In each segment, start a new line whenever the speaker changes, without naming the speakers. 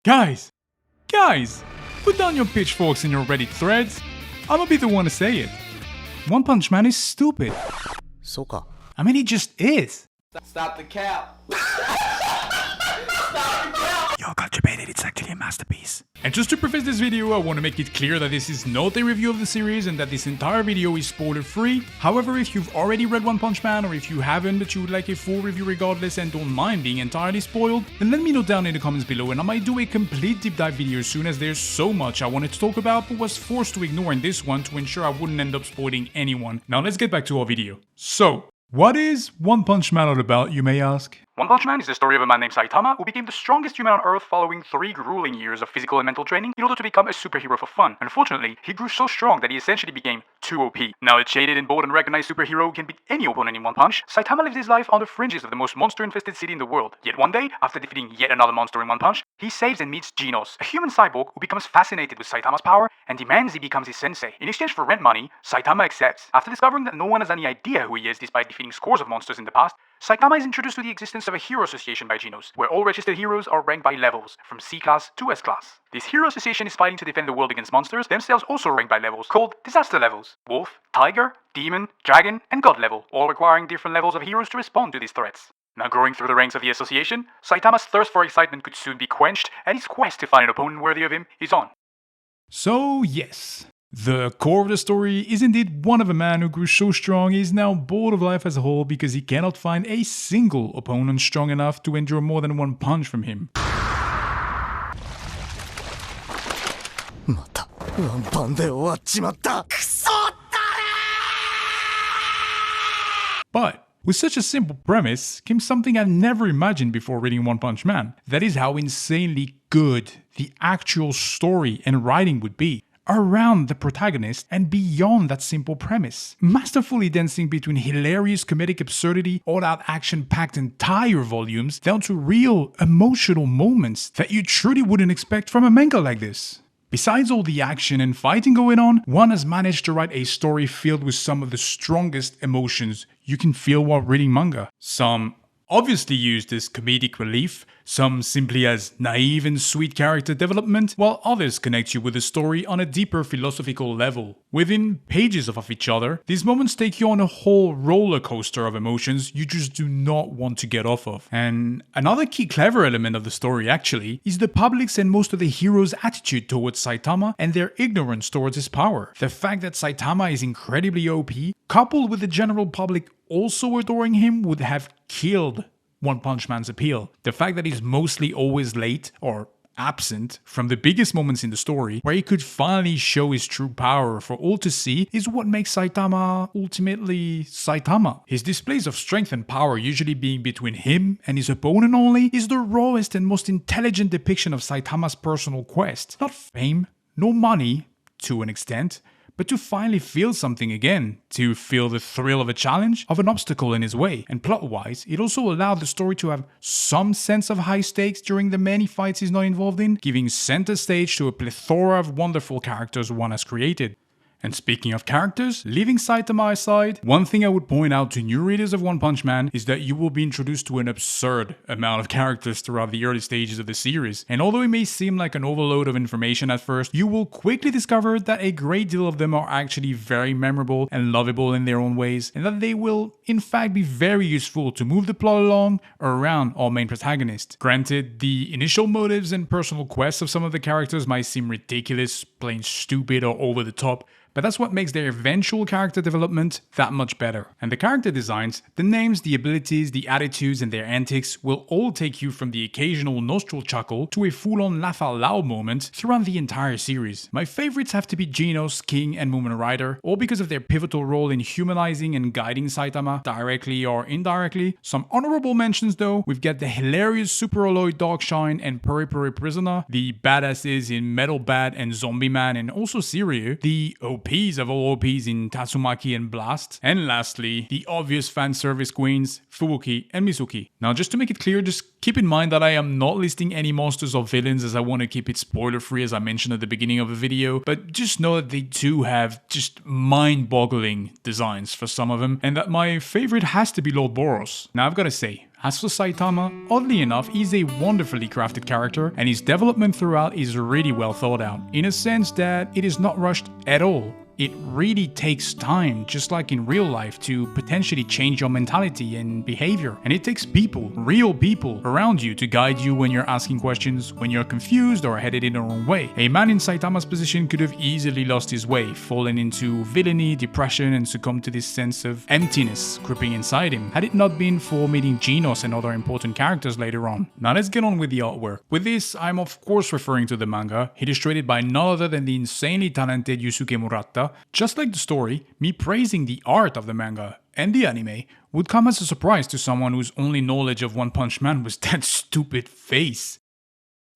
Guys, put down your pitchforks and your Reddit threads. I'ma be the one to say it. One Punch Man is stupid.
そうか。
I mean, he just is.
Stop the cap.
Yo, got debated, it's actually a masterpiece. And just to preface this video, I want to make it clear that this is not a review of the series and that this entire video is spoiler free. However, if you've already read One Punch Man or if you haven't but you would like a full review regardless and don't mind being entirely spoiled, then let me know down in the comments below and I might do a complete deep dive video soon, as there's so much I wanted to talk about but was forced to ignore in this one to ensure I wouldn't end up spoiling anyone. Now let's get back to our video. So, what is One Punch Man all about, you may ask? One Punch Man is the story of a man named Saitama who became the strongest human on Earth following 3 grueling years of physical and mental training in order to become a superhero for fun. Unfortunately, he grew so strong that he essentially became too OP. Now a jaded and bold and recognized superhero who can beat any opponent in one punch, Saitama lives his life on the fringes of the most monster-infested city in the world. Yet one day, after defeating yet another monster in one punch, he saves and meets Genos, a human cyborg who becomes fascinated with Saitama's power and demands he becomes his sensei. In exchange for rent money, Saitama accepts. After discovering that no one has any idea who he is despite defeating scores of monsters in the past, Saitama is introduced to the existence of a hero association by Genos, where all registered heroes are ranked by levels, from C class to S class. This hero association is fighting to defend the world against monsters, themselves also ranked by levels, called disaster levels: wolf, tiger, demon, dragon, and god level, all requiring different levels of heroes to respond to these threats. Now growing through the ranks of the association, Saitama's thirst for excitement could soon be quenched, and his quest to find an opponent worthy of him is on. So yes, the core of the story is indeed one of a man who grew so strong he is now bored of life as a whole because he cannot find a single opponent strong enough to endure more than one punch from him.
またワンパンで終わっちまった。くそったれー
But with such a simple premise came something I'd never imagined before reading One Punch Man. That is how insanely good the actual story and writing would be around the protagonist and beyond that simple premise. Masterfully dancing between hilarious comedic absurdity, all-out action-packed entire volumes, down to real emotional moments that you truly wouldn't expect from a manga like this. Besides all the action and fighting going on, one has managed to write a story filled with some of the strongest emotions you can feel while reading manga. Some obviously used as comedic relief, some simply as naive and sweet character development, while others connect you with the story on a deeper philosophical level. Within pages of each other, these moments take you on a whole roller coaster of emotions you just do not want to get off of. And another key clever element of the story actually is the public's and most of the heroes' attitude towards Saitama and their ignorance towards his power. The fact that Saitama is incredibly OP, coupled with the general public also adoring him, would have killed One Punch Man's appeal. The fact that he's mostly always late or absent from the biggest moments in the story, where he could finally show his true power for all to see, is what makes Saitama ultimately Saitama. His displays of strength and power usually being between him and his opponent only is the rawest and most intelligent depiction of Saitama's personal quest. Not fame, no money, to an extent, but to finally feel something again, to feel the thrill of a challenge, of an obstacle in his way. And plot-wise, it also allowed the story to have some sense of high stakes during the many fights he's not involved in, giving center stage to a plethora of wonderful characters one has created. And speaking of characters, leaving Saitama aside, one thing I would point out to new readers of One Punch Man is that you will be introduced to an absurd amount of characters throughout the early stages of the series. And although it may seem like an overload of information at first, you will quickly discover that a great deal of them are actually very memorable and lovable in their own ways, and that they will in fact be very useful to move the plot along around our main protagonist. Granted, the initial motives and personal quests of some of the characters might seem ridiculous, plain stupid, or over the top, but that's what makes their eventual character development that much better. And the character designs, the names, the abilities, the attitudes, and their antics will all take you from the occasional nostril chuckle to a full-on laugh out loud moment throughout the entire series. My favorites have to be Genos, King, and Moomin Rider, all because of their pivotal role in humanizing and guiding Saitama, directly or indirectly. Some honorable mentions though, we've got the hilarious Super Alloy Darkshine and Puri Puri Prisoner, the badasses in Metal Bat and Zombie Man, and also Siryu, the OPs of all OPs in Tatsumaki and Blast, and lastly, the obvious fan service queens, Fubuki and Mizuki. Now just to make it clear, just keep in mind that I am not listing any monsters or villains, as I want to keep it spoiler free as I mentioned at the beginning of the video, but just know that they do have just mind-boggling designs for some of them, and that my favorite has to be Lord Boros. Now I've got to say, As for Saitama, oddly enough, he's a wonderfully crafted character, and his development throughout is really well thought out, in a sense that it is not rushed at all. It really takes time, just like in real life, to potentially change your mentality and behavior. And it takes people, real people, around you to guide you when you're asking questions, when you're confused or headed in the wrong way. A man in Saitama's position could have easily lost his way, fallen into villainy, depression, and succumbed to this sense of emptiness creeping inside him, had it not been for meeting Genos and other important characters later on. Now let's get on with the artwork. With this, I'm of course referring to the manga, illustrated by none other than the insanely talented Yusuke Murata. Just like the story, me praising the art of the manga and the anime would come as a surprise to someone whose only knowledge of One Punch Man was that stupid face.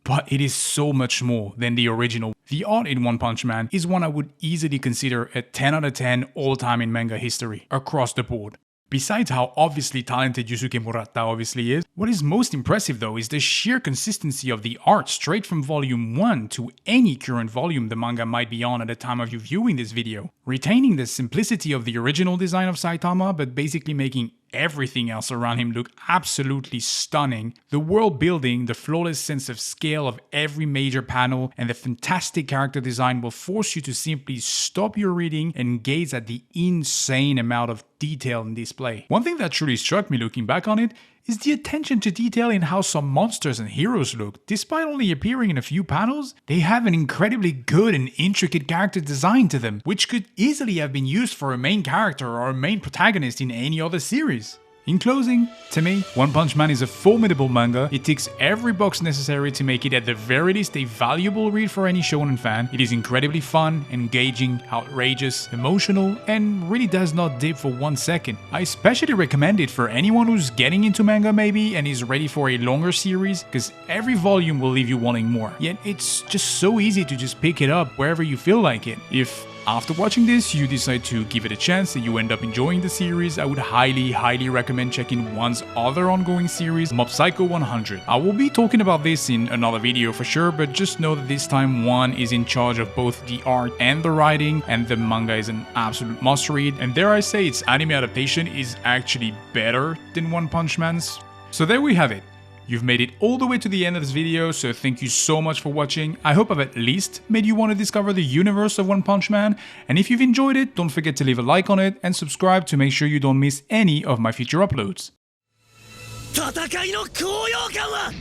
But it is so much more than the original. The art in One Punch Man is one I would easily consider a 10 out of 10 all-time in manga history, across the board. Besides how obviously talented Yusuke Murata obviously is, what is most impressive though is the sheer consistency of the art straight from volume 1 to any current volume the manga might be on at the time of you viewing this video. Retaining the simplicity of the original design of Saitama, but basically making everything else around him look absolutely stunning. The world building, the flawless sense of scale of every major panel, and the fantastic character design will force you to simply stop your reading and gaze at the insane amount of detail in display. One thing that truly struck me looking back on it is the attention to detail in how some monsters and heroes look. Despite only appearing in a few panels, they have an incredibly good and intricate character design to them, which could easily have been used for a main character or a main protagonist in any other series. In closing, to me, One Punch Man is a formidable manga. It ticks every box necessary to make it at the very least a valuable read for any shonen fan. It is incredibly fun, engaging, outrageous, emotional, and really does not dip for 1 second. I especially recommend it for anyone who's getting into manga maybe and is ready for a longer series, because every volume will leave you wanting more. Yet it's just so easy to just pick it up wherever you feel like it. If after watching this, you decide to give it a chance and you end up enjoying the series, I would highly recommend checking One's other ongoing series, Mob Psycho 100. I will be talking about this in another video for sure, but just know that this time One is in charge of both the art and the writing, and the manga is an absolute must read, and dare I say its anime adaptation is actually better than One Punch Man's. So there we have it. You've made it all the way to the end of this video, so thank you so much for watching. I hope I've at least made you want to discover the universe of One Punch Man, and if you've enjoyed it, don't forget to leave a like on it and subscribe to make sure you don't miss any of my future uploads.
戦いの高揚感は